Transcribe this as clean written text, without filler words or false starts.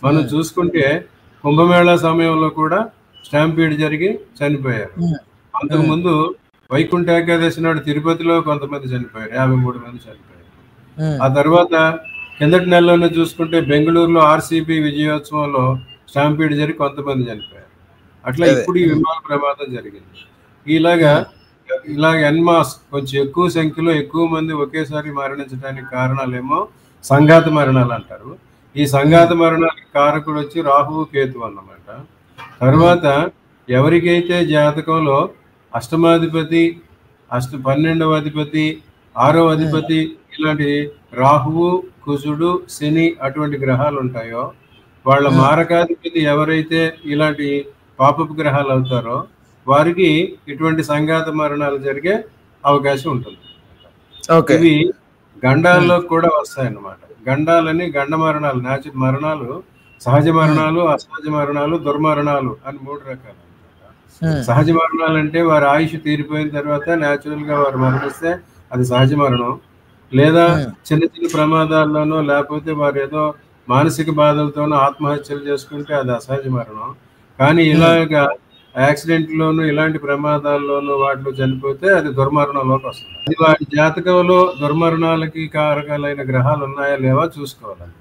మనం చూసుకుంటే కుంభమేళా సమయంలో కూడా స్టాంపీడ్ జరిగి చనిపోయారు. అంతకుముందు వైకుంఠ ఏకాదశి నాడు తిరుపతిలో కొంతమంది చనిపోయారు, 53 మంది చనిపోయారు. ఆ తర్వాత కిందటి నెలలోనే చూసుకుంటే బెంగళూరులో ఆర్సీబీ విజయోత్సవంలో స్టాంపీడ్ జరిగి కొంతమంది చనిపోయారు. అట్లా ఇప్పుడు ఈ విమాన ప్రమాదం జరిగింది. ఇలాగ ఎన్మాస్ కొంచెం ఎక్కువ సంఖ్యలో ఎక్కువ మంది ఒకేసారి మరణించడానికి కారణాలేమో సంఘాత మరణాలు అంటారు. ఈ సంఘాత మరణానికి కారకుడు వచ్చి రాహువు కేతు అన్నమాట. తర్వాత ఎవరికైతే జాతకంలో అష్టమాధిపతి 12వ అధిపతి 6వ అధిపతి ఇలాంటి రాహువు కుజుడు శని అటువంటి గ్రహాలు ఉంటాయో వాళ్ళ మారకాధిపతి ఎవరైతే ఇలాంటి పాపపు గ్రహాలు అవుతారో వారికి ఇటువంటి సంఘాత మరణాలు జరిగే అవకాశం ఉంటుంది. ఇవి గండాల్లో కూడా వస్తాయన్నమాట. గండాలని గండ మరణాలు, న్యాచురల్ మరణాలు, సహజ మరణాలు, అసహజ మరణాలు, దుర్మరణాలు అని 3 రకాలు. సహజ మరణాలు అంటే వారి ఆయుష్ తీరిపోయిన తర్వాత న్యాచురల్ గా వారు మరణిస్తే అది సహజ మరణం. లేదా చిన్న చిన్న ప్రమాదాల్లోనో లేకపోతే వారు ఏదో మానసిక బాధలతోనో ఆత్మహత్యలు చేసుకుంటే అది అసహజ మరణం. కానీ ఇలాగా యాక్సిడెంట్లోను ఇలాంటి ప్రమాదాల్లోనూ వాటిలో చనిపోతే అది దుర్మరణంలోకి వస్తుంది. అది వారి జాతకంలో దుర్మరణాలకి కారకాలైన గ్రహాలు ఉన్నాయా లేవా చూసుకోవాలి.